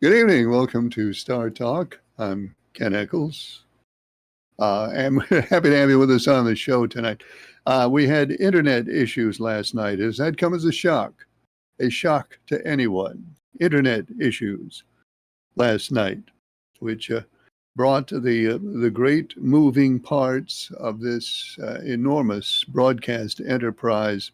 Good evening. Welcome to Star Talk. I'm Ken Eccles. And we're happy to have you with us on the show tonight. We had internet issues last night. Has that come as a shock? A shock to anyone? Internet issues last night, which brought the great moving parts of this enormous broadcast enterprise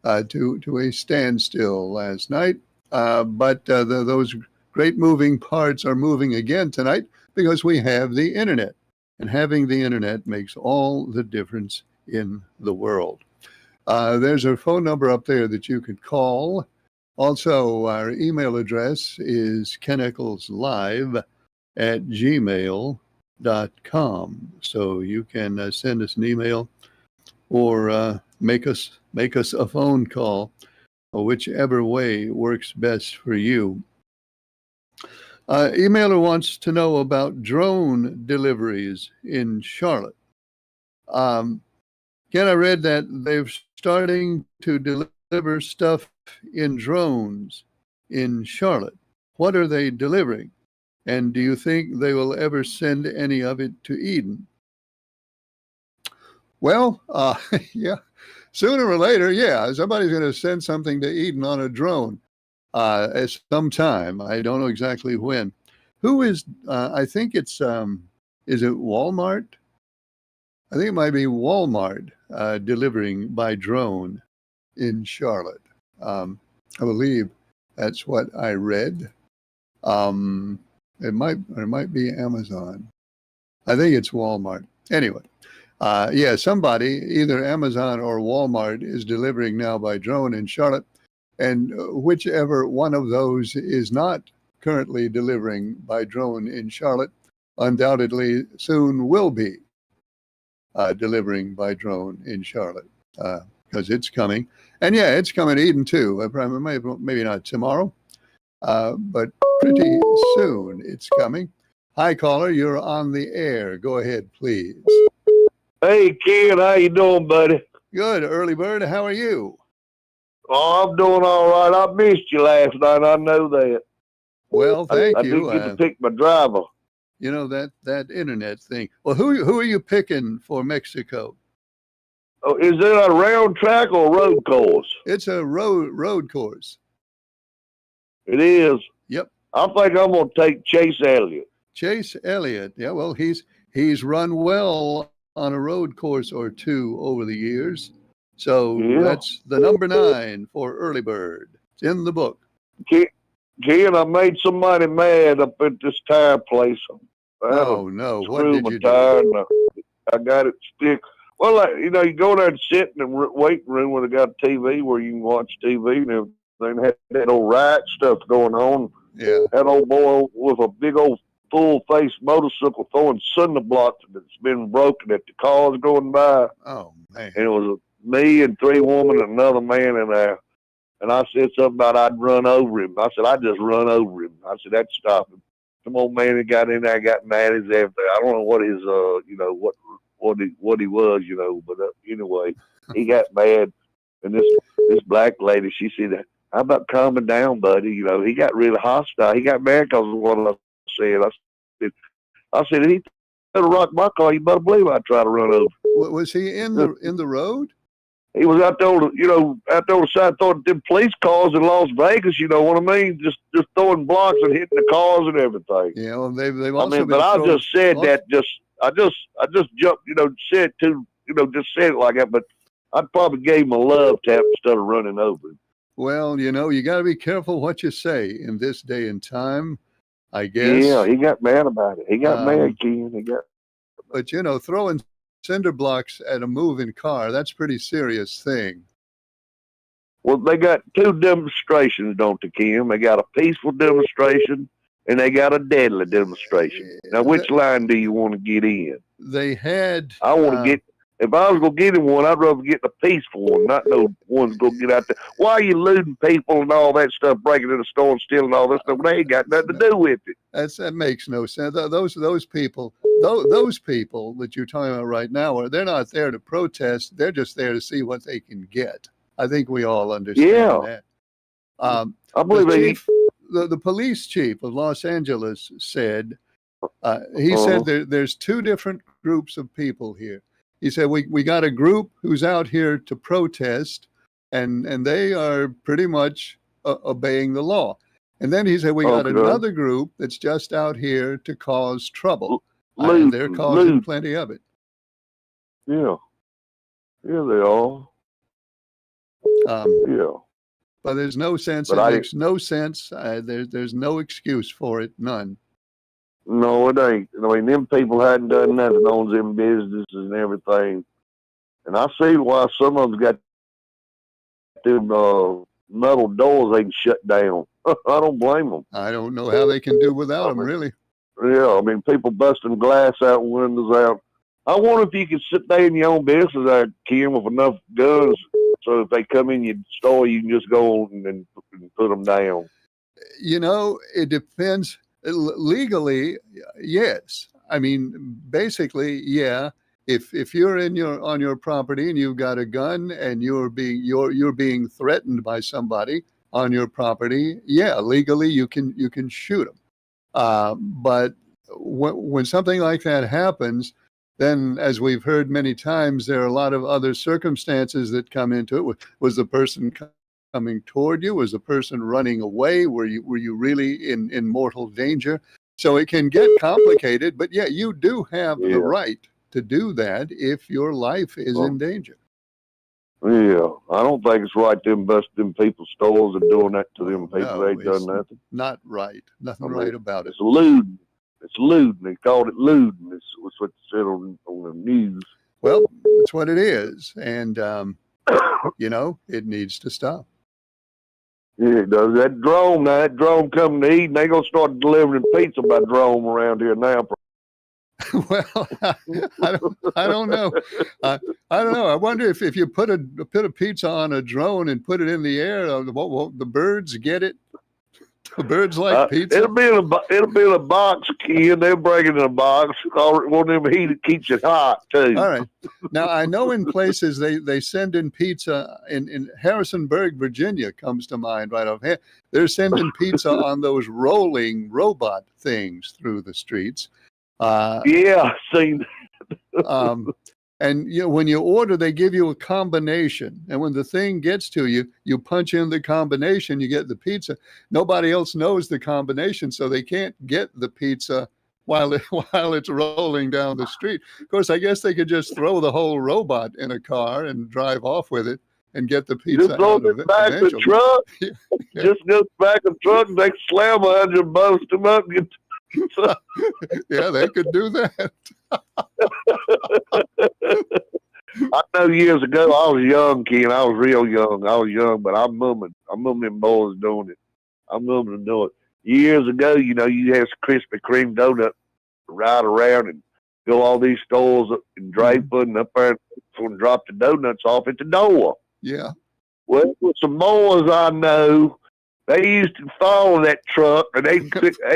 to a standstill last night. But those great moving parts are moving again tonight because we have the internet. And having the internet makes all the difference in the world. There's a phone number up there that you could call. Also, our email address is keneckleslive@gmail.com. So you can send us an email or make us a phone call, or whichever way works best for you. Emailer wants to know about drone deliveries in Charlotte. Ken, I read that they're starting to deliver stuff in drones in Charlotte. What are they delivering? And do you think they will ever send any of it to Eden? Well, yeah, sooner or later, yeah, somebody's going to send something to Eden on a drone. At some time. I don't know exactly when. Who is, I think it's, is it Walmart? I think it might be Walmart delivering by drone in Charlotte. I believe that's what I read. It might be Amazon. I think it's Walmart. Anyway, yeah, somebody, either Amazon or Walmart, is delivering now by drone in Charlotte. And whichever one of those is not currently delivering by drone in Charlotte, undoubtedly soon will be delivering by drone in Charlotte, because it's coming. And yeah, it's coming to Eden too. Maybe not tomorrow, but pretty soon it's coming. Hi, caller, you're on the air. Go ahead, please. Hey, Ken, how you doing, buddy? Good, early bird. How are you? Oh, I'm doing all right. I missed you last night. I know that. Well, thank you. I did get to pick my driver. You know, that internet thing. Well, who are you picking for Mexico? Oh, is it a round track or a road course? It's a road course. It is. Yep. I think I'm gonna take Chase Elliott. Chase Elliott. Yeah, well, he's run well on a road course or two over the years. So that's the number 9 for Early Bird. It's in the book. Ken, I made somebody mad up at this tire place. Oh, no. What did you do? I got it stick. Well, you go there and sit in the waiting room where they got a TV where you can watch TV and everything. Had that old riot stuff going on. Yeah. That old boy with a big old full-face motorcycle throwing cinder blocks that's been broken at the cars going by. Oh, man. And it was me and 3 women and another man in there. And I said something about I'd run over him. I said, I just run over him. I said, that'd stop him. Some old man that got in there got mad as everything. I don't know what his, what he was, but anyway, he got mad. And this black lady, she said, how about calming down, buddy? He got really hostile. He got mad because of what I said. I said, if he tried to rock my car, you better believe I'd try to run over. Was he in the road? He was out there, out there on the side throwing them police cars in Las Vegas. You know what I mean? Just throwing blocks and hitting the cars and everything. Yeah, well, they've also. But I just said that. I just jumped. Said just said it like that. But I probably gave him a love tap instead of running over him. Well, you got to be careful what you say in this day and time, I guess. Yeah, he got mad about it. He got mad, Ken. But throwing cinder blocks at a moving car, that's a pretty serious thing. Well, they got 2 demonstrations, don't they, Kim? They got a peaceful demonstration and they got a deadly demonstration. Now, which line do you want to get in? They had... I want to get... If I was going to get in one, I'd rather get the peaceful one, not no one's going to get out there. Why are you looting people and all that stuff, breaking into the store and stealing all this stuff? They ain't got nothing to do with it. That makes no sense. Those people that you're talking about right now, they're not there to protest. They're just there to see what they can get. I think we all understand that. I believe the police chief of Los Angeles said, he Uh-huh. said there's two different groups of people here. He said, we got a group who's out here to protest, and they are pretty much obeying the law. And then he said, we got Okay. another group that's just out here to cause trouble. And Looting, they're causing looting. plenty of it. Yeah. Yeah, they are. Yeah. But there's no sense. But It I makes no sense. There's no excuse for it. None. No, it ain't. I mean, them people hadn't done nothing on them businesses and everything. And I see why some of them got them metal doors they can shut down. I don't blame them. I don't know how they can do without them, really. Yeah, I mean, people busting glass out, windows out. I wonder if you could sit there in your own business there, Kim, with enough guns so if they come in your store, you can just go and put them down. You know, it depends. Legally, yes. I mean, basically, yeah. If you're on your property and you've got a gun and you're being threatened by somebody on your property, yeah, legally you can shoot them. But when something like that happens, then, as we've heard many times, there are a lot of other circumstances that come into it. Was the person coming toward you? Was the person running away? Were you really in mortal danger? So it can get complicated, but yeah, you do have the right to do that if your life is in danger. Yeah, I don't think it's right them busting them people's stores and doing that to them people. No, They ain't done it's nothing. not right. Nothing I mean, right about it. It's lewd. It's lewd. They called it lewd. It's what they said on the news. Well, that's what it is, and you know, it needs to stop. Yeah, it does. That drone coming to eat, and they gonna start delivering pizza by drone around here now. Well, I don't know. I don't know. I wonder if you put a pizza on a drone and put it in the air, the birds get it. The birds like pizza. It'll be in a box, kid. They'll bring it in a box. One of them heat keeps it hot too. All right. Now I know in places they send in pizza in Harrisonburg, Virginia comes to mind right off. They're sending pizza on those rolling robot things through the streets. Yeah, I've seen. And you know, when you order, they give you a combination, and when the thing gets to you, you punch in the combination, you get the pizza. Nobody else knows the combination, so they can't get the pizza while it's rolling down the street. Of course, I guess they could just throw the whole robot in a car and drive off with it and get the pizza just out of it. Back eventually. The truck. Yeah. Just go back the truck, and they slam on you, bust them up, get. Yeah, they could do that. I know years ago I was young, Ken. I was real young. I was young, but I remember them boys doing it. I remember them doing it. Years ago, you know, you had Krispy Kreme donut ride around and go all these stores and drive pudding up there and drop the donuts off at the door. Yeah. Well, with some boys I know, they used to follow that truck, and they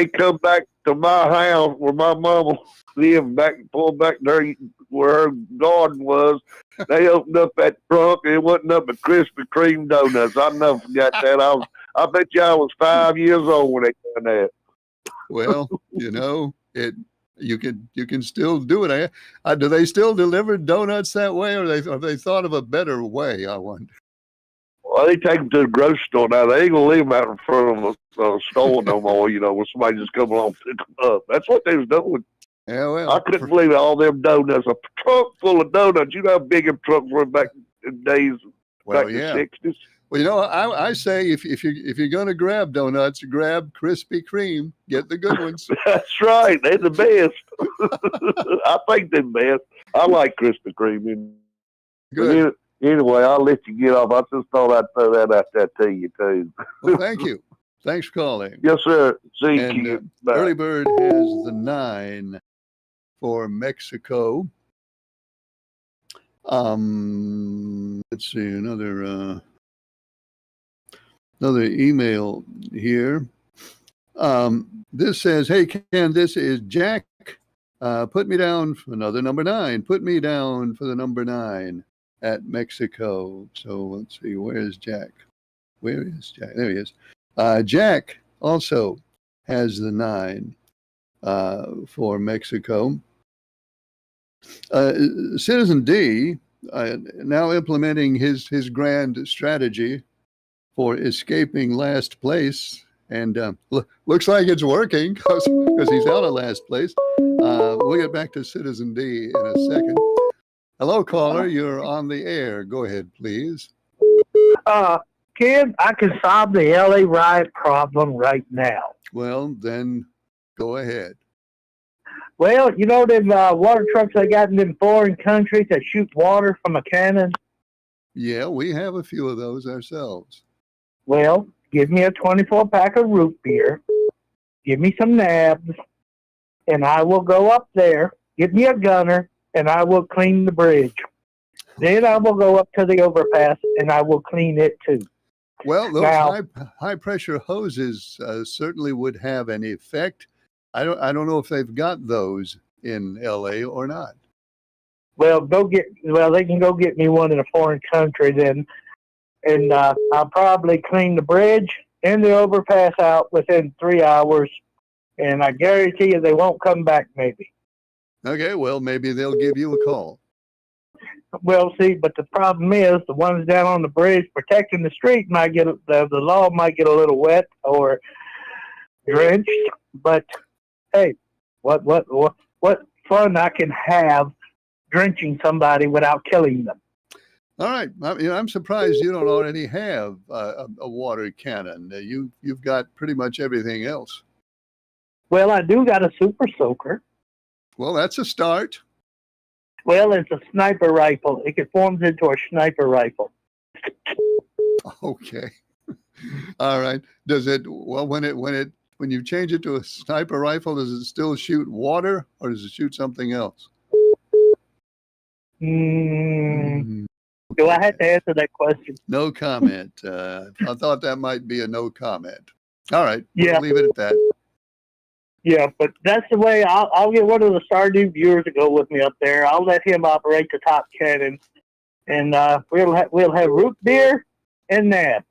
come back to my house where my mama lived, pull back there where her garden was. They opened up that trunk, and it wasn't nothing but Krispy Kreme donuts. I never forgot that. I bet you I was 5 years old when they done that. Well, you know, you can still do it. Do they still deliver donuts that way, or have they thought of a better way? I wonder. Well, they take them to the grocery store now. They ain't gonna leave them out in front of a store no more. You know, when somebody just come along and pick them up. That's what they was doing. Yeah, well, I couldn't believe all them donuts. A trunk full of donuts. You know how big them trucks were back in days, back in the 60s. Well, you know, I say if you're gonna grab donuts, grab Krispy Kreme. Get the good ones. That's right. They're the best. I think they're best. I like Krispy Kreme. Good. Anyway, I'll let you get off. I just thought I'd throw that out there to you, too. Well, thank you. Thanks for calling. Yes, sir. See you. Early Bird has the 9 for Mexico. Let's see, another email here. This says, hey, Ken, this is Jack. Put me down for another number 9. Put me down for the number 9. At Mexico. So let's see, where's Jack? Where is Jack? There he is. Jack also has the 9 for Mexico. Citizen D now implementing his grand strategy for escaping last place, and looks like it's working because he's out of last place. We'll get back to Citizen D in a second. Hello, caller. You're on the air. Go ahead, please. Kid, I can solve the LA riot problem right now. Well, then go ahead. Well, you know them water trucks they got in them foreign countries that shoot water from a cannon? Yeah, we have a few of those ourselves. Well, give me a 24-pack of root beer, give me some nabs, and I will go up there, give me a gunner, and I will clean the bridge. Then I will go up to the overpass, and I will clean it too. Well, those Now, high pressure hoses certainly would have an effect. I don't know if they've got those in LA or not. well, they can go get me one in a foreign country then, and I'll probably clean the bridge and the overpass out within 3 hours, and I guarantee you they won't come back maybe. Okay, well, maybe they'll give you a call. Well, see, but the problem is the ones down on the bridge protecting the street might get the law might get a little wet or drenched. But hey, what fun I can have drenching somebody without killing them. All right, I'm surprised you don't already have a water cannon. You've got pretty much everything else. Well, I do got a super soaker. Well, that's a start. Well, it's a sniper rifle. It conforms into a sniper rifle. Okay. All right. Does it? Well, when you change it to a sniper rifle, does it still shoot water or does it shoot something else? Do I have to answer that question? No comment. I thought that might be a no comment. All right. Yeah. We'll leave it at that. Yeah, but that's the way. I'll get one of the Stardew viewers to go with me up there. I'll let him operate the top cannon, and we'll have root beer and nabs.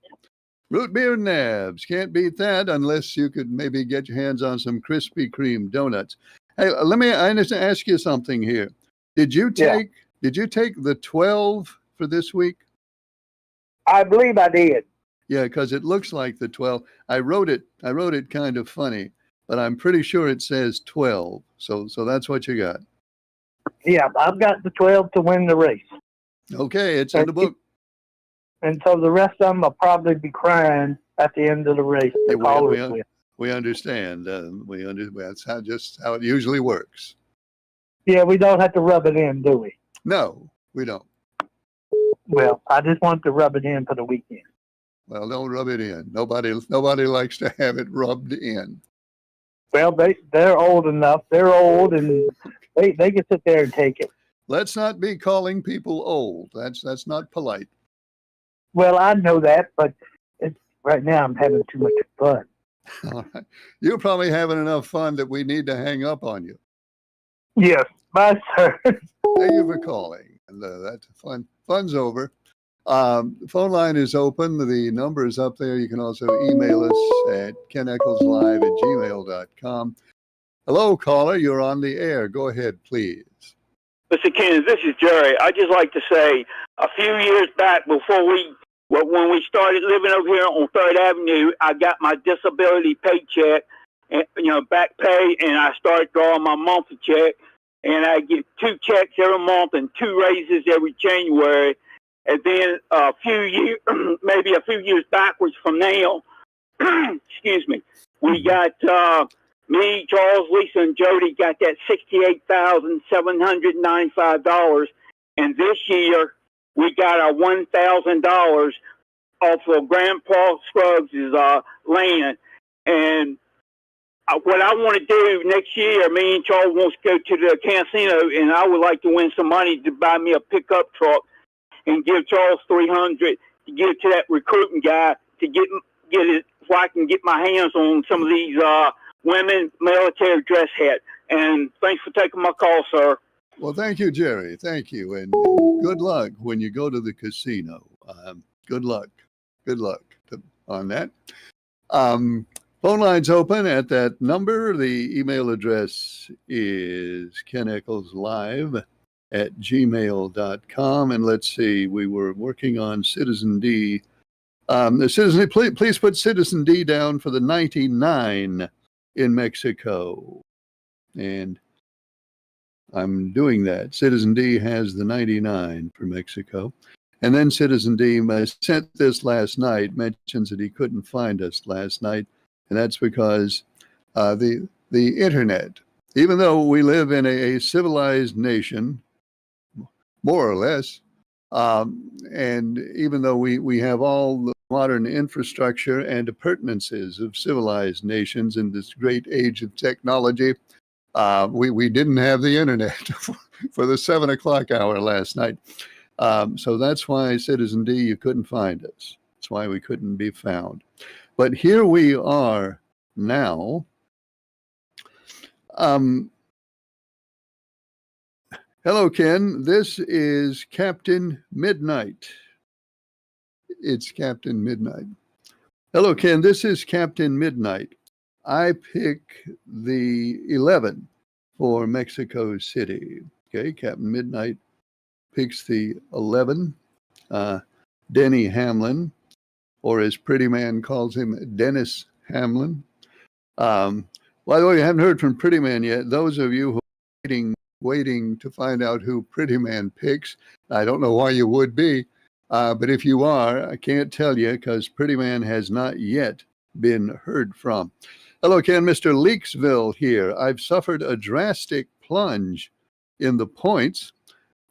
Root beer and nabs. Can't beat that unless you could maybe get your hands on some Krispy Kreme donuts. Hey, I need to ask you something here. Did you take the 12 for this week? I believe I did. Yeah, because it looks like the 12. I wrote it kind of funny, but I'm pretty sure it says 12. So that's what you got. Yeah, I've got the 12 to win the race. Okay, it's in the book. And so the rest of them will probably be crying at the end of the race. We understand. That's how it usually works. Yeah, we don't have to rub it in, do we? No, we don't. Well, I just want to rub it in for the weekend. Well, don't rub it in. Nobody likes to have it rubbed in. Well, they're old enough. They're old, and they can sit there and take it. Let's not be calling people old. That's not polite. Well, I know that, but right now I'm having too much fun. All right. You're probably having enough fun that we need to hang up on you. Yes, bye, sir. Thank you for calling. And that's fun. Fun's over. The phone line is open. The number is up there. You can also email us at keneckleslive@gmail.com. Hello, caller. You're on the air. Go ahead, please. Mr. Kenneth, this is Jerry. I'd just like to say a few years back when we started living over here on 3rd Avenue, I got my disability paycheck, and, back pay, and I started drawing my monthly check, and I get 2 checks every month and 2 raises every January. And then maybe a few years backwards from now, excuse me, we got me, Charles, Lisa, and Jody got that $68,795, and this year we got our $1,000 off of Grandpa Scruggs' land. And what I want to do next year, me and Charles wants to go to the casino, and I would like to win some money to buy me a pickup truck and give Charles $300 to give to that recruiting guy to get it so I can get my hands on some of these women military dress hats. And thanks for taking my call, sir. Well, thank you, Jerry. Thank you. And good luck when you go to the casino. Good luck. Good luck on that. Phone lines open at that number. The email address is keneccleslive@gmail.com. And let's see, we were working on Citizen D. The Citizen, please put Citizen D down for the 99 in Mexico. And I'm doing that. Citizen D has the 99 for Mexico. And then Citizen D sent this last night, mentions that he couldn't find us last night. And that's because the internet, even though we live in a civilized nation, more or less, and even though we have all the modern infrastructure and appurtenances of civilized nations in this great age of technology, we didn't have the internet for the 7 o'clock hour last night. So that's why, Citizen D, you couldn't find us. That's why we couldn't be found. But here we are now. Hello, Ken. This is Captain Midnight. It's Captain Midnight. Hello, Ken. This is Captain Midnight. I pick the 11 for Mexico City. Okay, Captain Midnight picks the 11. Denny Hamlin, or as Pretty Man calls him, Dennis Hamlin. By the way, you haven't heard from Pretty Man yet. Those of you who are waiting to find out who Pretty Man picks, I don't know why you would be, but if you are, I can't tell you because Pretty Man has not yet been heard from. Hello, Ken. Mr. Leaksville here. I've suffered a drastic plunge in the points.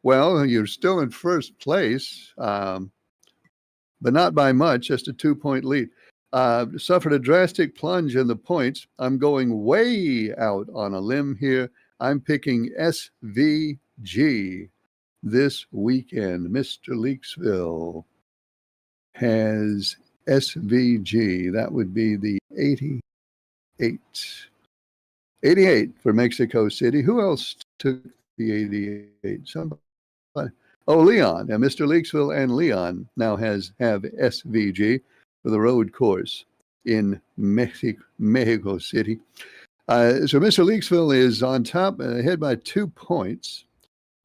Well, you're still in first place, but not by much, just a 2-point lead. Suffered a drastic plunge in the points. I'm going way out on a limb here. I'm picking SVG this weekend. Mr. Leaksville has SVG. That would be the 88. 88 for Mexico City. Who else took the 88? Somebody. Oh, Leon. And Mr. Leaksville and Leon now have SVG for the road course in Mexico City. So Mr. Leaksville is on top, ahead by 2 points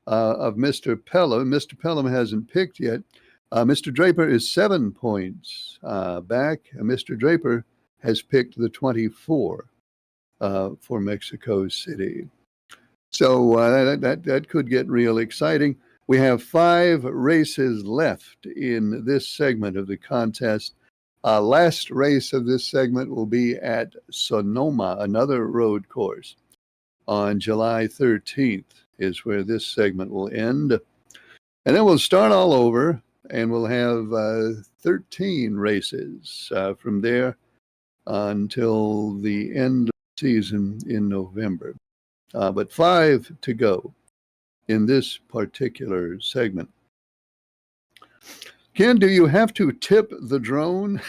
of Mr. Pelham. Mr. Pelham hasn't picked yet. Mr. Draper is 7 points back. Mr. Draper has picked the 24 for Mexico City. So that could get real exciting. We have 5 races left in this segment of the contest. Last race of this segment will be at Sonoma, another road course. On July 13th is where this segment will end. And then we'll start all over, and we'll have 13 races from there until the end of the season in November. But 5 to go in this particular segment. Ken, do you have to tip the drone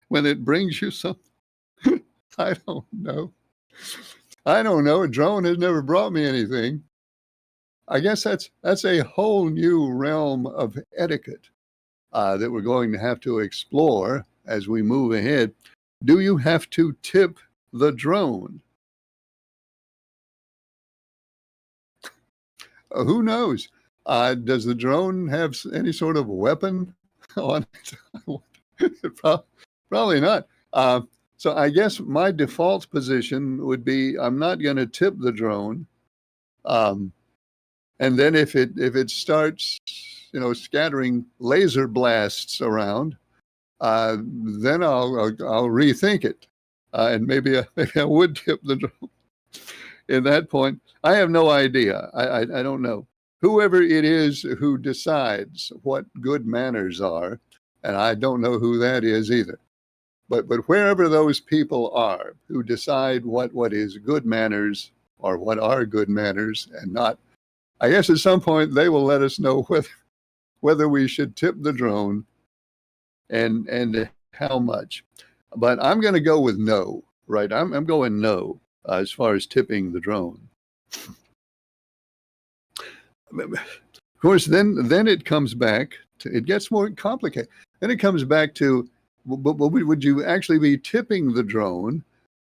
when it brings you something? I don't know. I don't know. A drone has never brought me anything. I guess that's a whole new realm of etiquette that we're going to have to explore as we move ahead. Do you have to tip the drone? Who knows? Does the drone have any sort of weapon on it? Probably not. So I guess my default position would be I'm not going to tip the drone. And then if it starts, scattering laser blasts around, then I'll rethink it, and maybe I would tip the drone. In that point, I have no idea. I don't know. Whoever it is who decides what good manners are, and I don't know who that is either. But wherever those people are who decide what is good manners or what are good manners and not, I guess at some point they will let us know whether we should tip the drone and how much. But I'm going to go with no, right? I'm going no as far as tipping the drone. Of course, then it comes back to, it gets more complicated. Then it comes back to, would you actually be tipping the drone,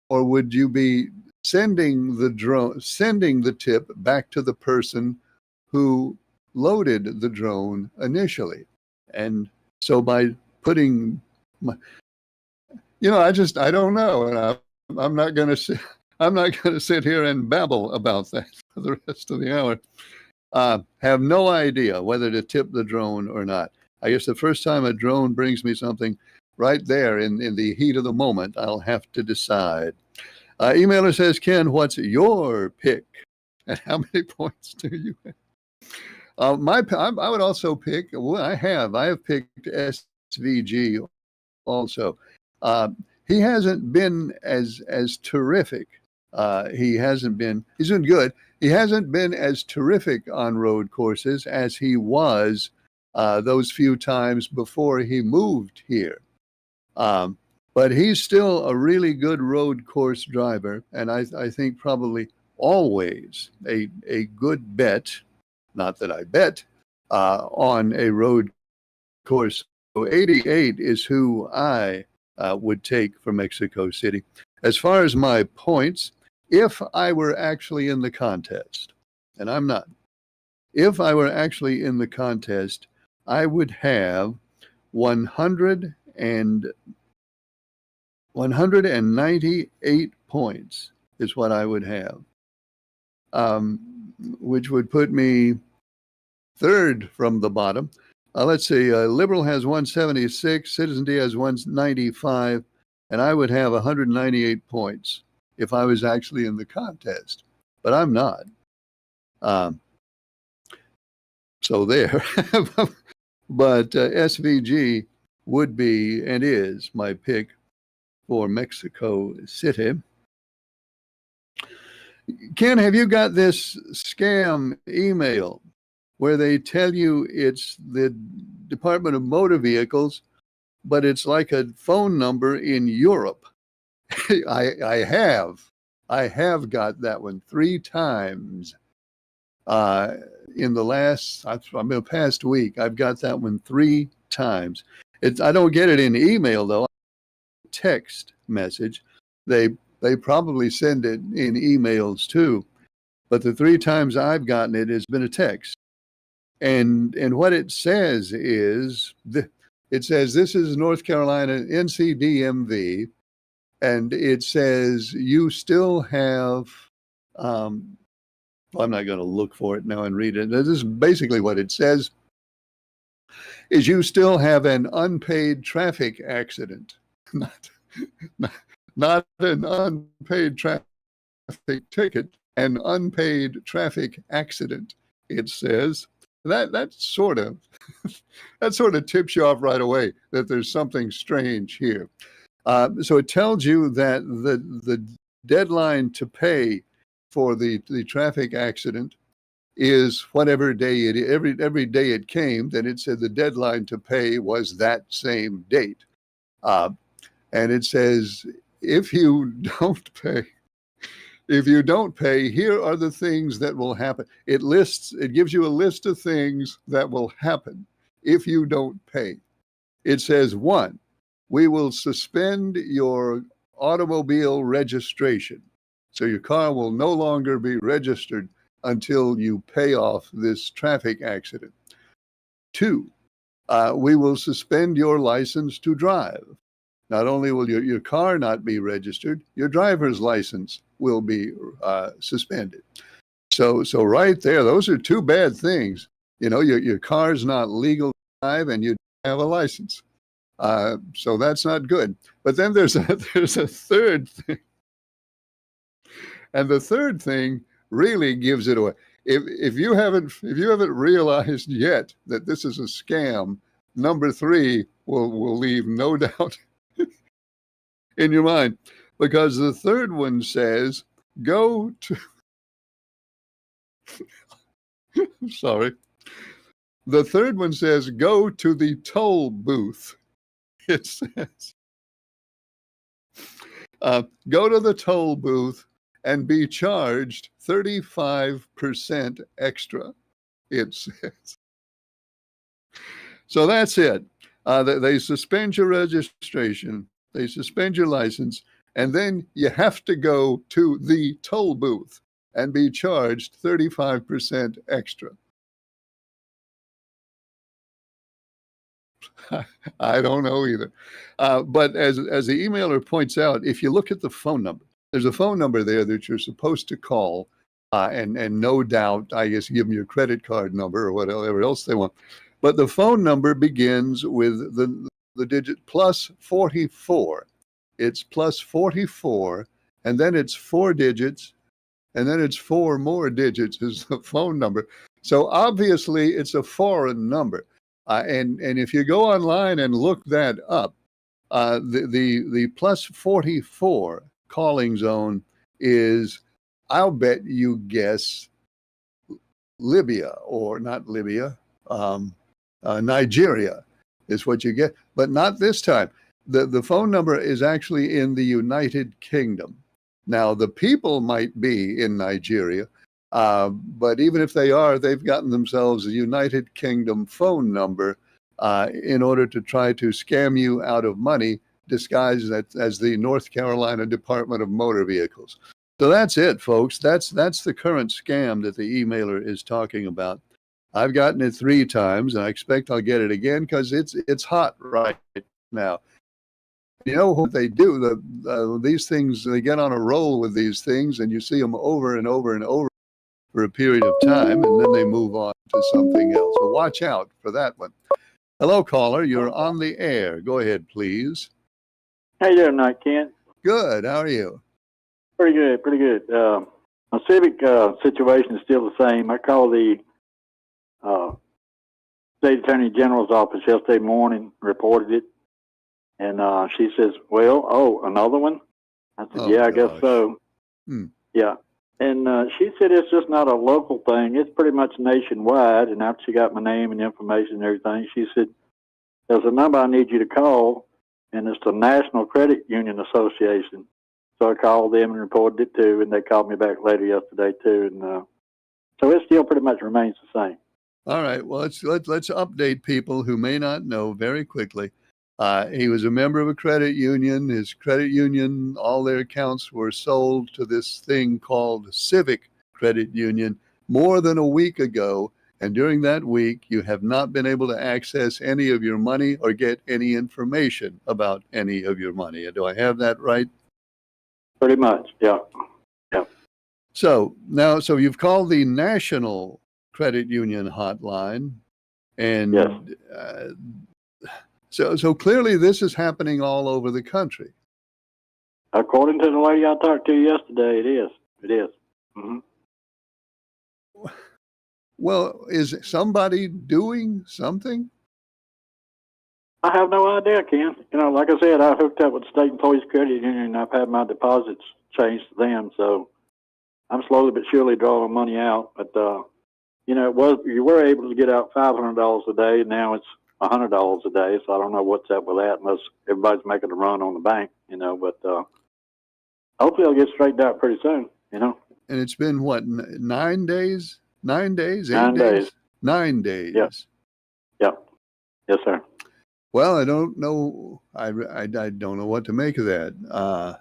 or would you be sending the tip back to the person who loaded the drone initially? And so by putting, I don't know, and I'm not going to sit here and babble about that for the rest of the hour. Have no idea whether to tip the drone or not. I guess the first time a drone brings me something right there in the heat of the moment, I'll have to decide. Emailer says, Ken, what's your pick? And how many points do you have? I would also pick, I have picked SVG also. He hasn't been as terrific. He's been good. He hasn't been as terrific on road courses as he was those few times before he moved here. But he's still a really good road course driver, and I think probably always a good bet, not that I bet, on a road course. So 88 is who I would take for Mexico City. As far as my points, if I were actually in the contest, and I'm not, if I were actually in the contest, I would have 198 points is what I would have, which would put me third from the bottom. Let's see, Liberal has 176, Citizen D has 195, and I would have 198 points if I was actually in the contest, but I'm not. So there. But SVG would be and is my pick for Mexico City. Ken, have you got this scam email where they tell you it's the Department of Motor Vehicles, but it's like a phone number in Europe? I have got that one 3 times in the past week. I've got that one 3 times. I don't get it in email though. Text message. They probably send it in emails too, but the 3 times I've gotten it has been a text. And what it says is, it says this is North Carolina NCDMV, and it says you still have, I'm not going to look for it now and read it. This is basically what it says, is you still have an unpaid traffic accident. Not an unpaid traffic ticket, an unpaid traffic accident, it says. That sort of tips you off right away that there's something strange here. So it tells you that the deadline to pay for the traffic accident is whatever day every day it came. Then it said the deadline to pay was that same date, and it says if you don't pay, here are the things that will happen. It gives you a list of things that will happen if you don't pay. It says 1, we will suspend your automobile registration. So your car will no longer be registered until you pay off this traffic accident. 2, we will suspend your license to drive. Not only will your car not be registered, your driver's license will be suspended. So right there, those are 2 bad things. Your car's not legal to drive and you don't have a license. So that's not good. But then there's a third thing. And the third thing really gives it away. If you haven't realized yet that this is a scam, number 3 will leave no doubt in your mind, because the third one says go to sorry. The third one says go to the toll booth. It says go to the toll booth and be charged 35% extra, it says. So that's it. They suspend your registration, they suspend your license, and then you have to go to the toll booth and be charged 35% extra. I don't know either. But as the emailer points out, if you look at the phone number, there's a phone number there that you're supposed to call, and no doubt, I guess, give them your credit card number or whatever else they want. But the phone number begins with the digit plus 44. It's plus 44, and then it's 4 digits, and then it's 4 more digits is the phone number. So obviously it's a foreign number. And if you go online and look that up, the plus 44 calling zone is, I'll bet you guess, Libya, or not Libya, Nigeria is what you get, but not this time. The phone number is actually in the United Kingdom. Now, the people might be in Nigeria, but even if they are, they've gotten themselves a United Kingdom phone number in order to try to scam you out of money, disguised as the North Carolina Department of Motor Vehicles. So that's it, folks. That's the current scam that the emailer is talking about. I've gotten it 3 times, and I expect I'll get it again because it's hot right now. You know what they do? These things, they get on a roll with these things, and you see them over and over and over for a period of time, and then they move on to something else. So watch out for that one. Hello, caller. You're on the air. Go ahead, please. How you doing tonight, Ken? Good. How are you? Pretty good, pretty good. My civic situation is still the same. I called the State Attorney General's office yesterday morning, reported it, and she says, well, another one? I said, yeah, I guess so. Yeah. And she said it's just not a local thing. It's pretty much nationwide. And after she got my name and information and everything, she said, there's a number I need you to call, and it's the National Credit Union Association. So I called them and reported it too, and they called me back later yesterday too. And so it still pretty much remains the same. All right. Well, let's update people who may not know very quickly. He was a member of a credit union. His credit union, all their accounts were sold to this thing called Civic Credit Union more than a week ago. And during that week, you have not been able to access any of your money or get any information about any of your money. Do I have that right? Pretty much, yeah. Yeah. So now, you've called the National Credit Union hotline, and yes. So clearly this is happening all over the country. According to the lady I talked to yesterday, it is. It is. Mm-hmm. Well, is somebody doing something? I have no idea, Ken. You know, like I said, I hooked up with the State Employees Credit Union, and I've had my deposits changed to them. So I'm slowly but surely drawing money out. But you know, you were able to get out $500 a day. Now it's $100 a day. So I don't know what's up with that, unless everybody's making a run on the bank. You know, but hopefully I'll get straightened out pretty soon. You know. And it's been what, 9 days? 9 days? 8 9 days. 9 days. Yep. Yep. Yes, sir. Well, I don't know. I don't know what to make of that.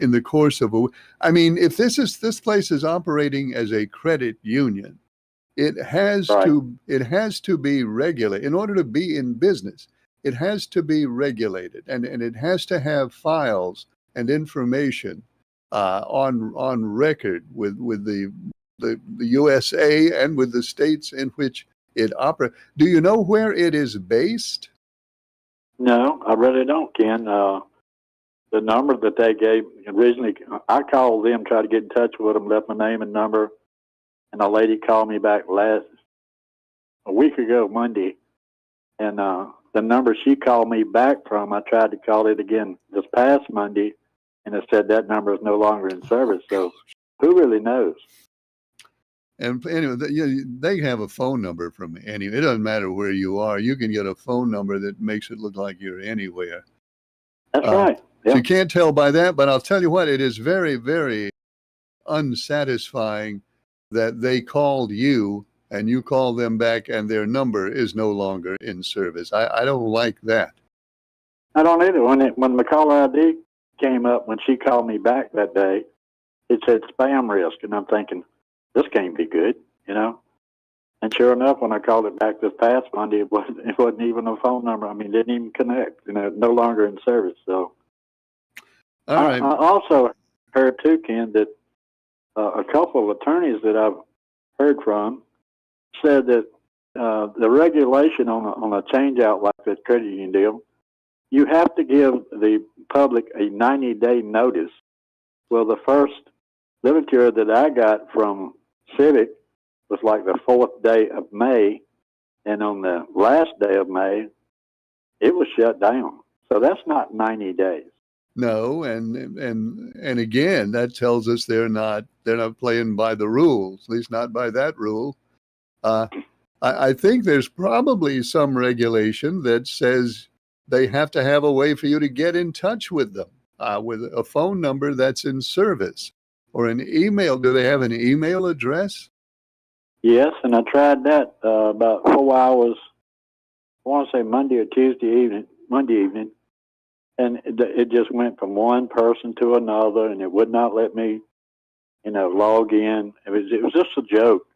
In the course of I mean, if this place is operating as a credit union, it has to be regulated. In order to be in business, it has to be regulated, and it has to have files and information on record with the USA and with the states in which it operates. Do you know where it is based? No, I really don't, Ken. The number that they gave originally, I called them, tried to get in touch with them, left my name and number, and a lady called me back a week ago, Monday, and the number she called me back from, I tried to call it again this past Monday, and it said that number is no longer in service. So who really knows? And anyway, they have a phone number from anywhere. It doesn't matter where you are. You can get a phone number that makes it look like you're anywhere. That's right. Yep. So you can't tell by that, but I'll tell you what, it is very, very unsatisfying that they called you and you call them back and their number is no longer in service. I don't like that. I don't either. When the caller ID came up when she called me back that day, it said spam risk, and I'm thinking, this can't be good, you know. And sure enough, when I called it back this past Monday, it wasn't even a phone number. I mean, it didn't even connect. You know, no longer in service. So, all right. I also heard too, Ken, that a couple of attorneys that I've heard from said that the regulation on a change out like this credit union deal, you have to give the public a 90-day notice. Well, the first literature that I got from Civic was like the 4th day of May, and on the last day of May, it was shut down. So that's not 90 days. No, and again, that tells us they're not playing by the rules, at least not by that rule. I think there's probably some regulation that says they have to have a way for you to get in touch with them with a phone number that's in service or an email. Do they have an email address? Yes, and I tried that about 4 hours, I want to say Monday evening, and it just went from one person to another, and it would not let me, log in. It was just a joke,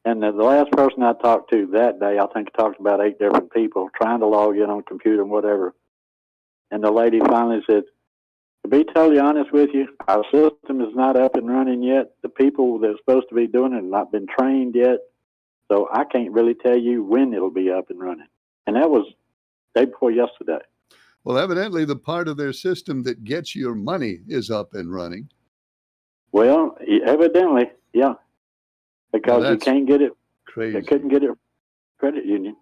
And the last person I talked to that day, I think I talked to about 8 different people trying to log in on a computer and whatever. And the lady finally said, to be totally honest with you, our system is not up and running yet. The people that are supposed to be doing it have not been trained yet. So I can't really tell you when it'll be up and running. And that was day before yesterday. Well, evidently the part of their system that gets your money is up and running. Well, evidently, yeah. Because you can't get it. Crazy. They couldn't get it credit union,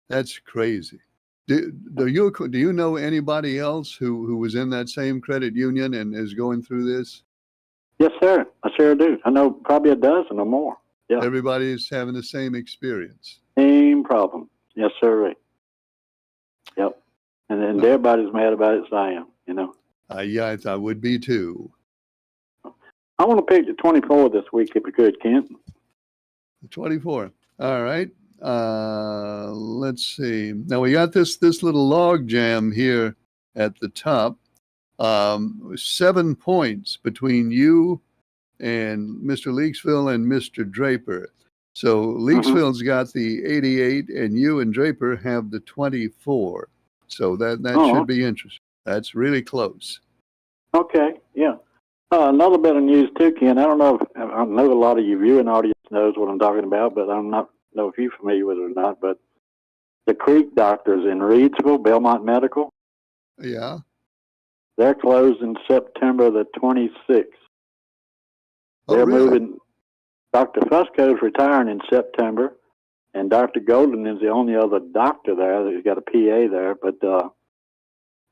That's crazy. Do you know anybody else who was in that same credit union and is going through this? Yes, sir. I sure do. I know probably a dozen or more. Yeah. Everybody's having the same experience. Same problem. Yes, sir. Yep. And everybody's mad about it, so I am, Yeah, I would be too. I want to pick the 24 this week if we could, Kent. The 24. All right. Let's see. Now we got this little log jam here at the top. 7 points between you and Mr. Leaksville and Mr. Draper. So Leaksville's got the 88 and you and Draper have the 24. So that should be interesting. That's really close. Okay. Yeah. Another bit of news too, Ken. I don't know if I know a lot of your viewing audience knows what I'm talking about, but I'm not know if you're familiar with it or not. But the Creek doctors in Reidsville, Belmont Medical, yeah, they're closing September the 26th. Oh, they're really? moving. Dr. Fusco's retiring in September, and Dr. Golden is the only other doctor there. He's got a PA there, but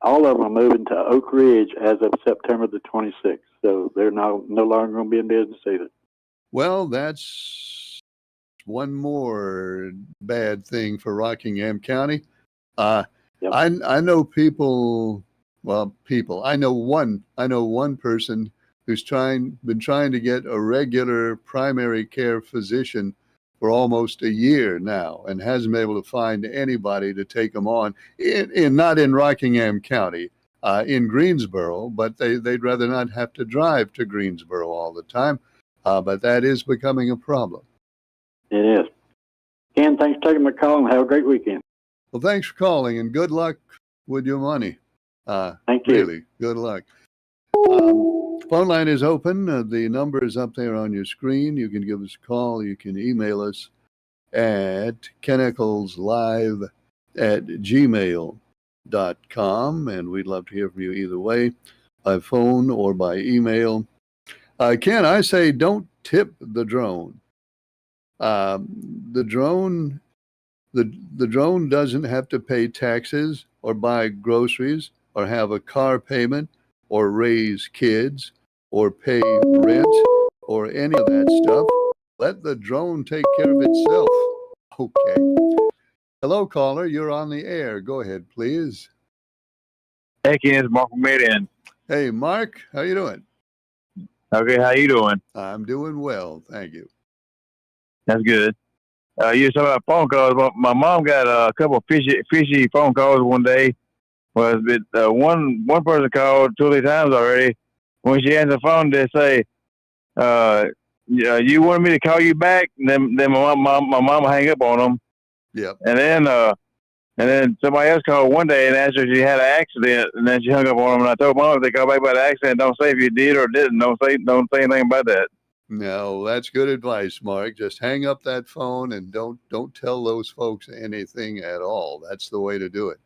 all of them are moving to Oak Ridge as of September the 26th. So they're no longer going to be in business either. Well, that's one more bad thing for Rockingham County. Yep. I know people. Well, I know one person who's been trying to get a regular primary care physician for almost a year now and hasn't been able to find anybody to take them on not in Rockingham County, in Greensboro, but they'd rather not have to drive to Greensboro all the time. But that is becoming a problem. It is. Ken, thanks for taking my call and have a great weekend. Well, thanks for calling and good luck with your money. Thank you. Really, good luck. Phone line is open. The number is up there on your screen. You can give us a call. You can email us at kenickleslive@gmail.com, and we'd love to hear from you either way, by phone or by email. Ken, I say don't tip the drone. The drone doesn't have to pay taxes or buy groceries or have a car payment or raise kids or pay rent or any of that stuff. Let the drone take care of itself. Okay. Hello, caller. You're on the air. Go ahead, please. Hey, Ken, it's Mark from Marion. Hey, Mark. How you doing? Okay, how you doing? I'm doing well. Thank you. That's good. You were talking about phone calls. My mom got a couple of fishy phone calls one day. One person called 2 or 3 times already. When she answered the phone, they say, you wanted me to call you back? And then my mom hang up on them. Yep. And then somebody else called one day and asked her if she had an accident, and then she hung up on them. And I told Mom if they call back about the accident, don't say if you did or didn't. Don't say anything about that. No, that's good advice, Mark. Just hang up that phone and don't tell those folks anything at all. That's the way to do it.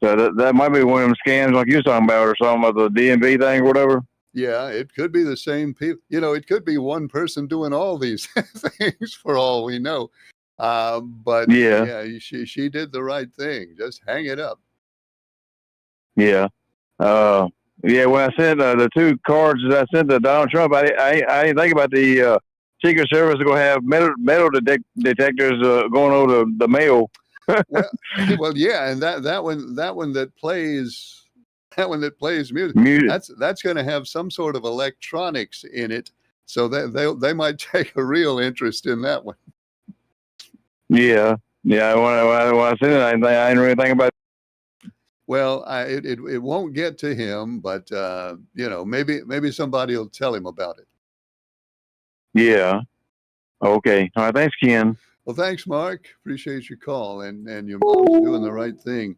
So that might be one of them scams like you were talking about, or something of the DMV thing or whatever. Yeah, it could be the same people. It could be one person doing all these things for all we know. But yeah, she did the right thing. Just hang it up. Yeah. When I sent the 2 cards that I sent to Donald Trump, I didn't think about the Secret Service is going to have metal detectors going over the mail. well, yeah, and that one that plays music. That's going to have some sort of electronics in it, so that they might take a real interest in that one. Yeah. When I sent it, I didn't really think about it. Well, it won't get to him, but maybe somebody will tell him about it. Yeah. Okay. All right. Thanks, Ken. Well, thanks, Mark. Appreciate your call, and your mom's doing the right thing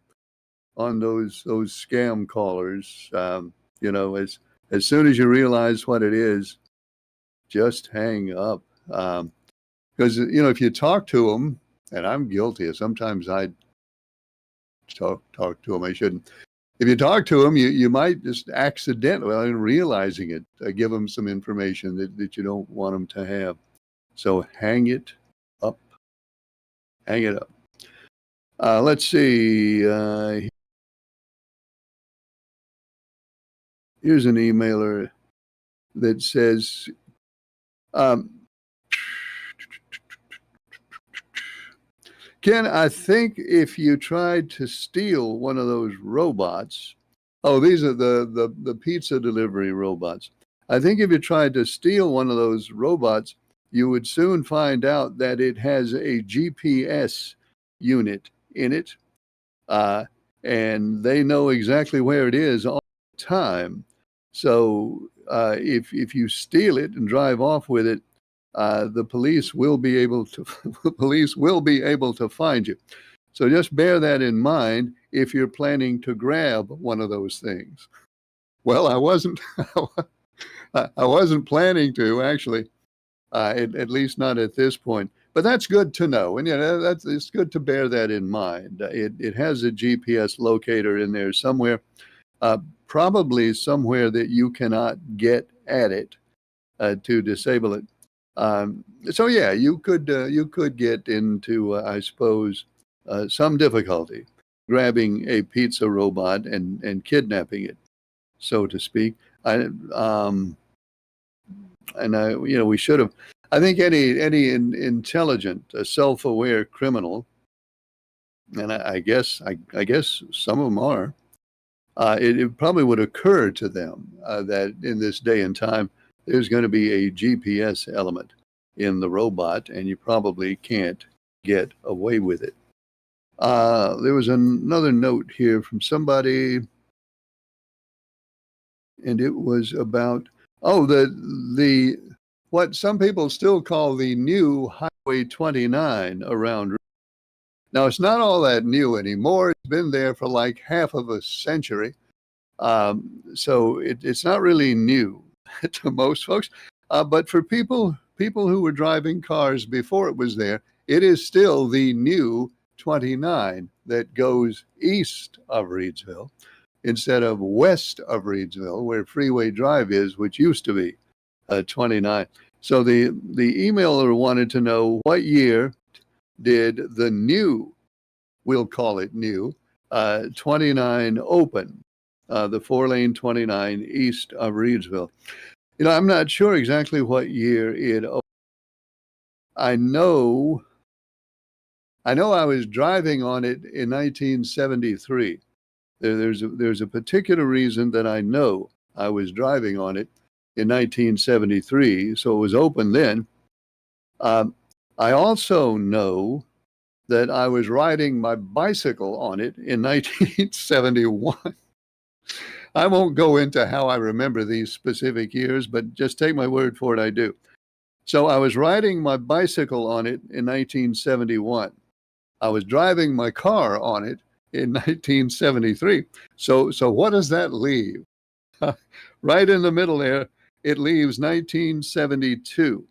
on those scam callers. As soon as you realize what it is, just hang up. Because if you talk to them, and I'm guilty of sometimes I talk to them. I shouldn't. If you talk to them, you might just accidentally, without realizing it, give them some information that you don't want them to have. So hang it up. Hang it up. Let's see. Here's an emailer that says, Ken, I think if you tried to steal one of those robots, these are the pizza delivery robots. I think if you tried to steal one of those robots, you would soon find out that it has a GPS unit in it, and they know exactly where it is all the time. So if you steal it and drive off with it, the police will be able to find you. So just bear that in mind if you're planning to grab one of those things. Well, I wasn't planning to actually, at least not at this point. But that's good to know, and it's good to bear that in mind. It has a GPS locator in there somewhere, probably somewhere that you cannot get at it to disable it. So yeah, you could get into, I suppose, some difficulty grabbing a pizza robot and kidnapping it, so to speak. We should have. I think any intelligent, self-aware criminal, and I guess some of them are. It probably would occur to them that in this day and time, there's going to be a GPS element in the robot, and you probably can't get away with it. There was another note here from somebody, and it was about the what some people still call the new Highway 29 around. Now, it's not all that new anymore. It's been there for like half of a century. So it's not really new to most folks. But for people who were driving cars before it was there, it is still the new 29 that goes east of Reidsville instead of west of Reidsville, where Freeway Drive is, which used to be 29. So the emailer wanted to know what year did the new, we'll call it new, 29 open, the 4-lane 29 east of Reidsville. I'm not sure exactly what year it opened. I know I was driving on it in 1973. There's a particular reason that I know I was driving on it in 1973, so it was open then. I also know that I was riding my bicycle on it in 1971. I won't go into how I remember these specific years, but just take my word for it, I do. So I was riding my bicycle on it in 1971. I was driving my car on it in 1973. So what does that leave? Right in the middle there, it leaves 1972.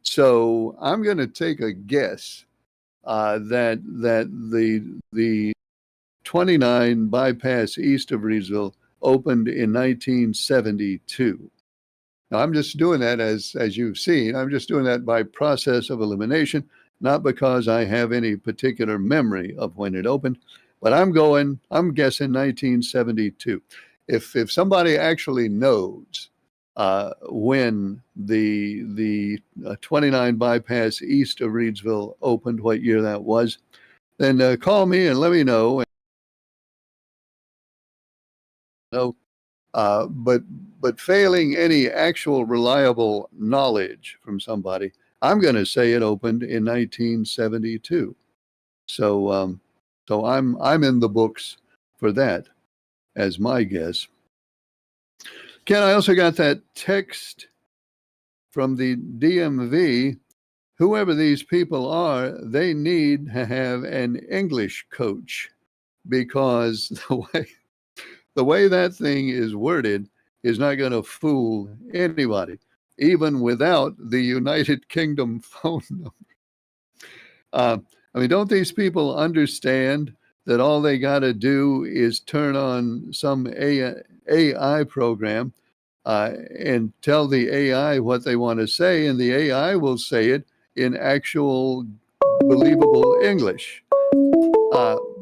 So I'm going to take a guess that the 29 bypass east of Reedsville opened in 1972. Now I'm just doing that as you've seen. I'm just doing that by process of elimination, not because I have any particular memory of when it opened, but I'm guessing 1972. If somebody actually knows when the 29 bypass east of Reedsville opened, what year that was, then call me and let me know. But failing any actual reliable knowledge from somebody, I'm going to say it opened in 1972. So I'm in the books for that as my guess. Ken, I also got that text from the DMV. Whoever these people are, they need to have an English coach, because the way that thing is worded is not going to fool anybody, even without the United Kingdom phone number. I mean, don't these people understand that all they got to do is turn on some AI program and tell the AI what they want to say, and the AI will say it in actual believable English.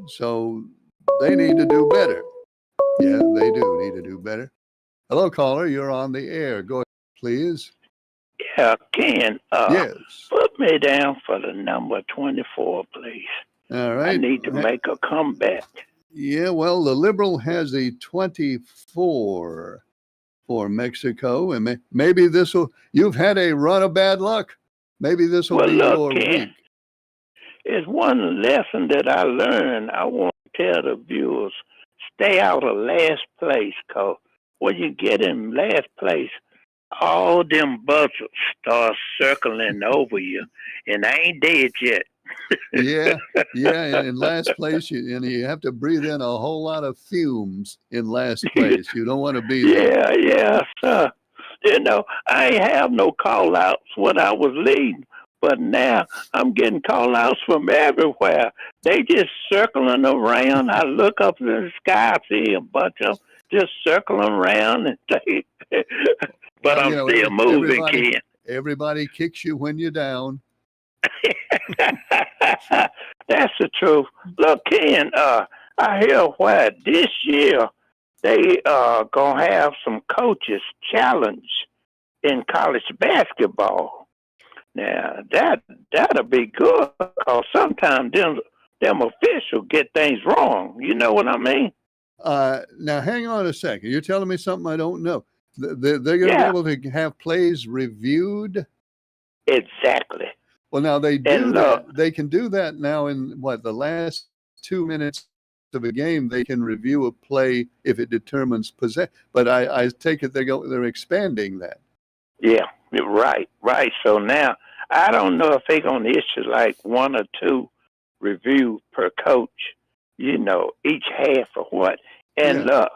So they need to do better. Yeah, they do need to do better. Hello, caller. You're on the air. Go ahead, please. Yeah, Ken. Yes. Put me down for the number 24, please. All right. I need to make a comeback. Yeah, well, the Liberal has a 24 for Mexico, and maybe this will. You've had a run of bad luck. Maybe this will be your week. It's one lesson that I learned. I want to tell the viewers: stay out of last place, cause when you get in last place, all them buzzards start circling over you, and I ain't dead yet. Yeah. In last place, you have to breathe in a whole lot of fumes in last place. You don't want to be there. Yeah, sir. You know, I ain't have no call outs when I was leading, but now I'm getting call outs from everywhere. They just circling around. I look up in the sky, I see a bunch of just circling around, and but I'm still moving, Ken. Everybody kicks you when you're down. That's the truth. Look, Ken, I hear where this year they gonna have some coaches challenge in college basketball. Now that'll be good, because sometimes them officials get things wrong. You know what I mean? Now hang on a second. You're telling me something I don't know. They're going to be able to have plays reviewed. Exactly. Well, now they do that. They can do that now in the last 2 minutes of a game. They can review a play if it determines possession. But I take it they're expanding that. Yeah, right. So now I don't know if they're going to issue like 1 or 2 reviews per coach. You know, each half or what. And look,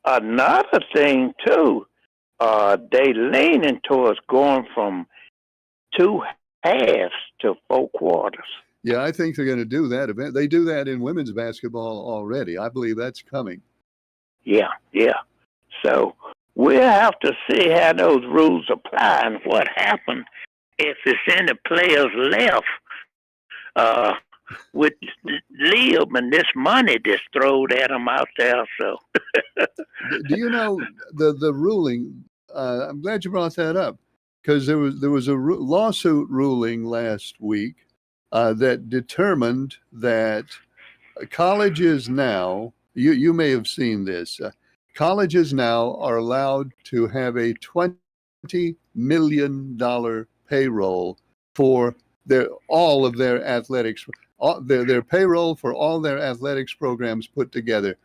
another thing too, they leaning towards going from 2 halves to 4 quarters. Yeah, I think they're going to do that. They do that in women's basketball already. I believe that's coming. Yeah. So we'll have to see how those rules apply and what happens if there's any players left with Liam and this money that's thrown at them out there. So, do you know the ruling? I'm glad you brought that up, because there was a lawsuit ruling last week that determined that colleges now, you may have seen this, colleges now are allowed to have a $20 million payroll for all of their athletics, their payroll for all their athletics programs put together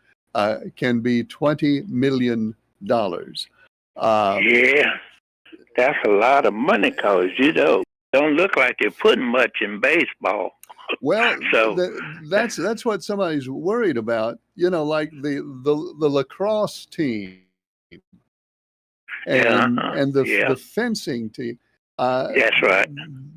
can be $20 million. Yeah, that's a lot of money, cause don't look like they're putting much in baseball. Well, so that's what somebody's worried about. Like the lacrosse team and the fencing team. That's right.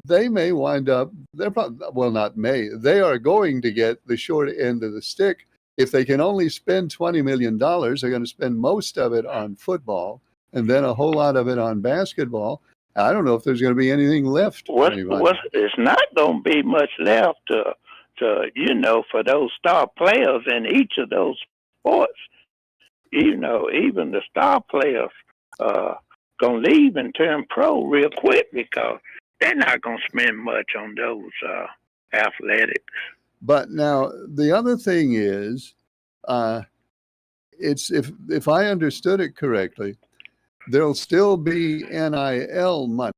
They may wind up. They're probably, well, not may. They are going to get the short end of the stick. If they can only spend $20 million, they're going to spend most of it on football and then a whole lot of it on basketball. I don't know if there's going to be anything left. It's not going to be much left to for those star players in each of those sports. Even the star players going to leave and turn pro real quick because they're not going to spend much on those athletics. But now the other thing is, it's if I understood it correctly, there'll still be NIL money,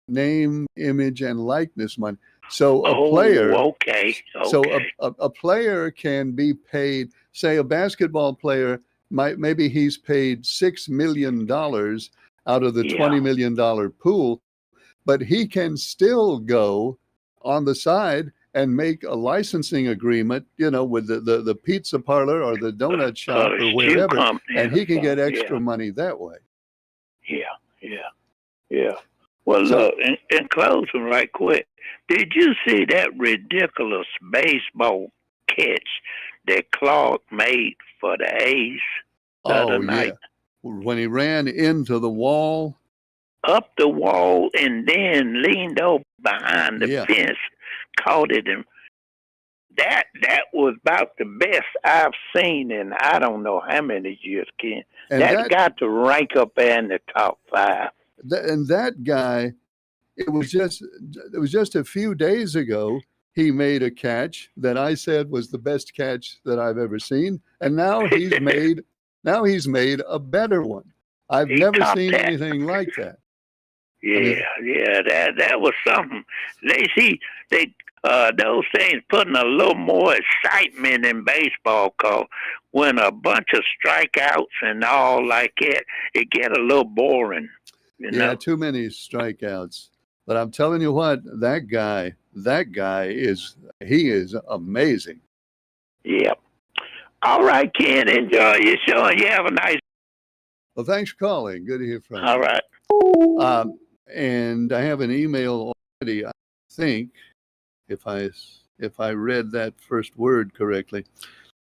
name, image, and likeness money. So a player, so a player can be paid. Say a basketball player maybe he's paid $6 million out of the $20 million pool, but he can still go on the side and make a licensing agreement, with the pizza parlor or the donut shop or wherever, and he can get extra money that way. Yeah. Well, look, in closing right quick, did you see that ridiculous baseball catch that Clark made for the A's the other night? When he ran into the wall. Up the wall and then leaned over behind the fence, caught it, and that was about the best I've seen in I don't know how many years, Ken. That got to rank up there in the top 5. And that guy, it was just a few days ago he made a catch that I said was the best catch that I've ever seen, and now he's made a better one. I've never seen anything like that. That was something. Those things putting a little more excitement in baseball, cause when a bunch of strikeouts and all like it get a little boring. Too many strikeouts. But I'm telling you what, that guy is amazing. Yep. All right, Ken, enjoy your show. You have a nice. Well, thanks for calling. Good to hear from you. All right. And I have an email already, I think, if I read that first word correctly.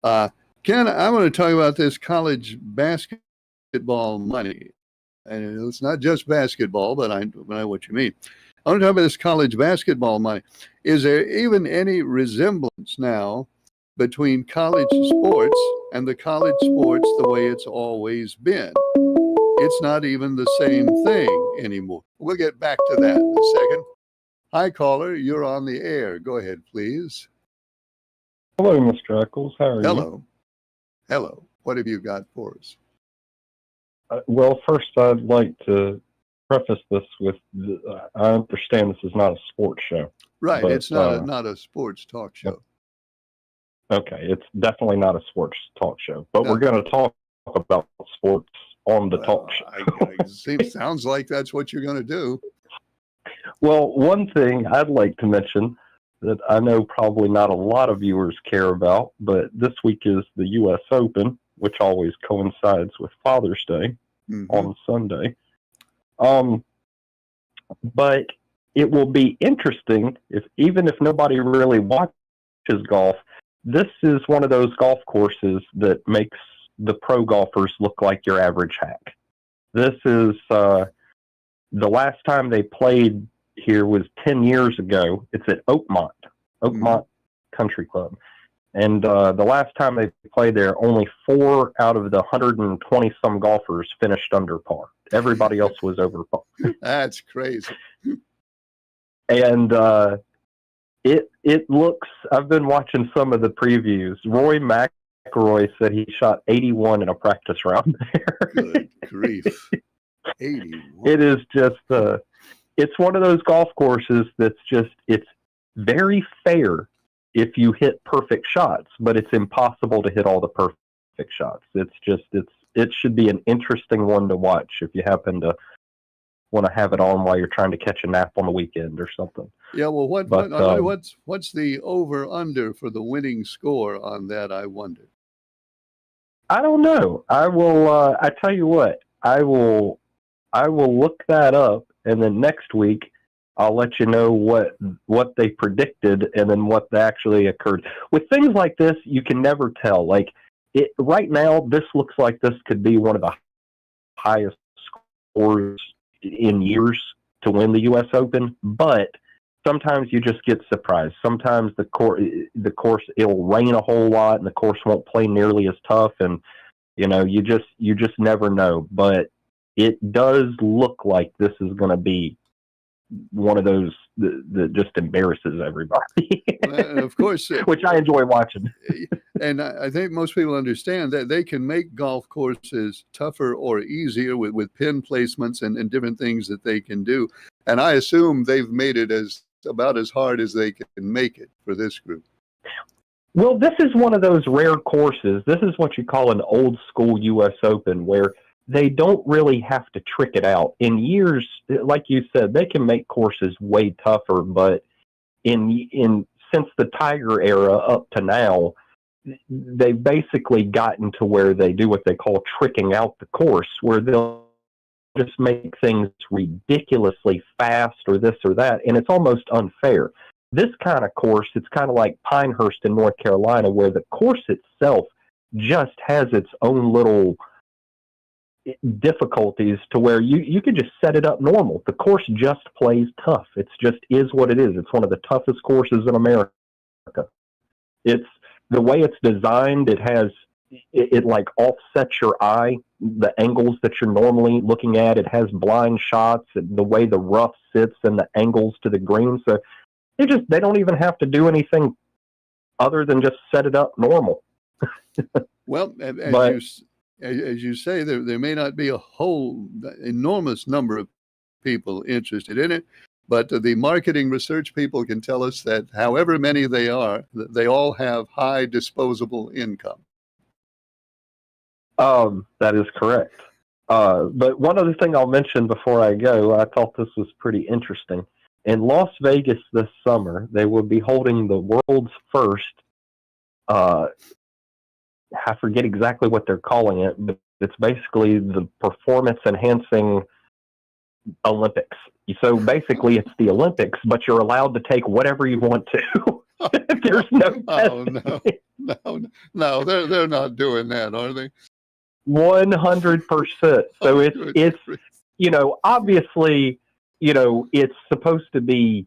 Ken, I want to talk about this college basketball money. And it's not just basketball, but I know what you mean. I want to talk about this college basketball money. Is there even any resemblance now between college sports and the college sports the way it's always been? It's not even the same thing anymore. We'll get back to that in a second. Hi, caller. You're on the air. Go ahead, please. Hello, Mr. Eccles. How are you? Hello. What have you got for us? Well, first, I'd like to preface this with, I understand this is not a sports show. Right. But, it's not a sports talk show. Okay. It's definitely not a sports talk show. But we're going to talk about sports on the talk show. Sounds like that's what you're going to do. Well, one thing I'd like to mention that I know probably not a lot of viewers care about, but this week is the U.S. Open, which always coincides with Father's Day on Sunday. But it will be interesting even if nobody really watches golf, this is one of those golf courses that makes the pro golfers look like your average hack. This is the last time they played here was 10 years ago. It's at Oakmont Country Club. And the last time they played there, only 4 out of the 120-some golfers finished under par. Everybody else was over par. That's crazy. And it looks, I've been watching some of the previews. Roy McIlroy said he shot 81 in a practice round there. Good grief. 81. It is just, it's one of those golf courses that's just, it's very fair if you hit perfect shots, but it's impossible to hit all the perfect shots. It should be an interesting one to watch if you happen to want to have it on while you're trying to catch a nap on the weekend or something. Yeah, well, what's the over under for the winning score on that? I wonder. I don't know. I will. I tell you what. I will look that up, and then next week I'll let you know what they predicted, and then what actually occurred. With things like this, you can never tell. Like right now, this looks like this could be one of the highest scores in years to win the U.S. Open, but sometimes you just get surprised. Sometimes the course it'll rain a whole lot, and the course won't play nearly as tough, and you just never know. But it does look like this is going to be one of those that just embarrasses everybody. Of course, which I enjoy watching. And I think most people understand that they can make golf courses tougher or easier with pin placements and different things that they can do. And I assume they've made it about as hard as they can make it for this group. Well, this is one of those rare courses. This is what you call an old school U.S. Open, where they don't really have to trick it out. In years, like you said, they can make courses way tougher, but since the Tiger era up to now, they've basically gotten to where they do what they call tricking out the course, where they'll just make things ridiculously fast or this or that, and it's almost unfair. This kind of course, it's kind of like Pinehurst in North Carolina, where the course itself just has its own little difficulties to where you could just set it up normal. The course just plays tough. It's just is what it is. It's one of the toughest courses in America. It's the way it's designed. It like offsets your eye, the angles that you're normally looking at. It has blind shots, the way the rough sits and the angles to the green. So they don't even have to do anything other than just set it up normal. Well, as you say, there may not be a whole enormous number of people interested in it, but the marketing research people can tell us that however many they are, they all have high disposable income. That is correct. But one other thing I'll mention before I go, I thought this was pretty interesting. In Las Vegas this summer, they will be holding the world's first, I forget exactly what they're calling it, but it's basically the performance-enhancing Olympics. So basically, it's the Olympics, but you're allowed to take whatever you want to. There's no testing. No, they're not doing that, are they? 100%. So it's obviously, it's supposed to be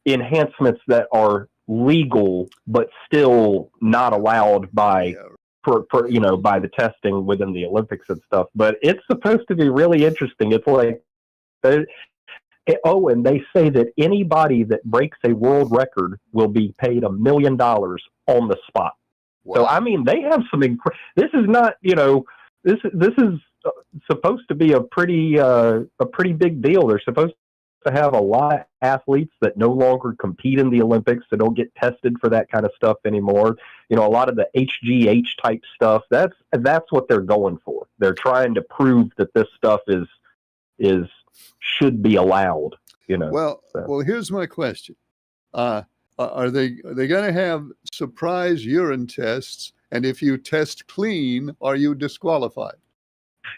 enhancements that are legal, but still not allowed by by the testing within the Olympics and stuff. But it's supposed to be really interesting. It's like, and they say that anybody that breaks a world record will be paid $1 million on the spot. Wow. So I mean, they have some. This is not, this is supposed to be a pretty big deal. They're supposed to have a lot of athletes that no longer compete in the Olympics, that don't get tested for that kind of stuff anymore. A lot of the HGH type stuff, that's what they're going for. They're trying to prove that this stuff should be allowed, Well, here's my question. Are they going to have surprise urine tests? And if you test clean, are you disqualified?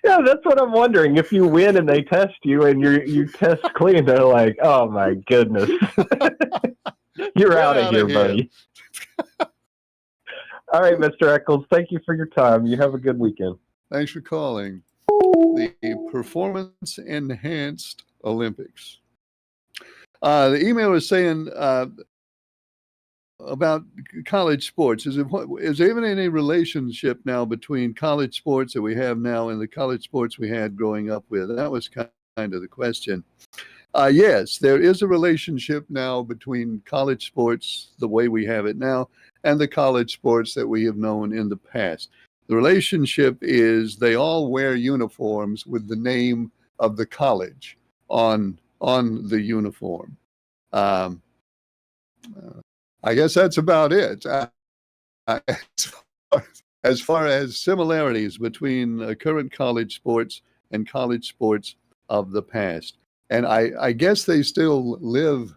Yeah, that's what I'm wondering. If you win and they test you and you test clean, they're like, oh my goodness. You're out of here, buddy. All right, Mr. Eccles, thank you for your time. You have a good weekend. Thanks for calling. The Performance Enhanced Olympics. The email is saying about college sports. Is there even any relationship now between college sports that we have now and the college sports we had growing up with? That was kind of the question. Yes, there is a relationship now between college sports, the way we have it now, and the college sports that we have known in the past. The relationship is they all wear uniforms with the name of the college on on the uniform. I guess that's about it. As far as similarities between current college sports and college sports of the past. And I guess they still live.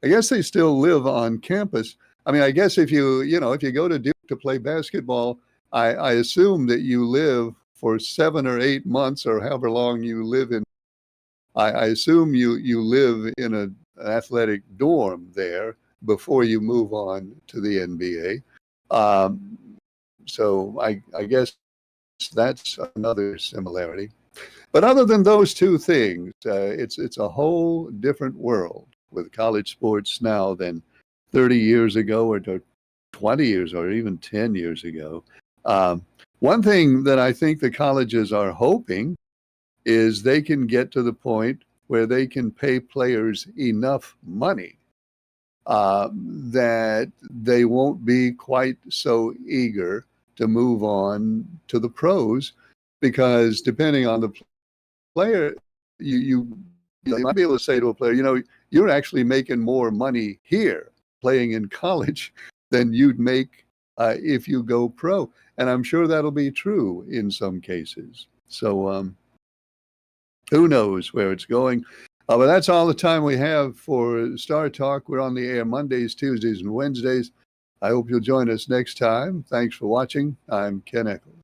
I guess they still live on campus. I mean, I guess if you go to Duke to play basketball, I assume that you live for 7 or 8 months or however long you live in. I assume you live in an athletic dorm there before you move on to the NBA. So I guess that's another similarity. But other than those two things, it's a whole different world with college sports now than 30 years ago or 20 years or even 10 years ago. One thing that I think the colleges are hoping is they can get to the point where they can pay players enough money that they won't be quite so eager to move on to the pros, because depending on the player, you might be able to say to a player, you're actually making more money here playing in college than you'd make if you go pro. And I'm sure that'll be true in some cases. So who knows where it's going. But that's all the time we have for Star Talk. We're on the air Mondays, Tuesdays, and Wednesdays. I hope you'll join us next time. Thanks for watching. I'm Ken Echols.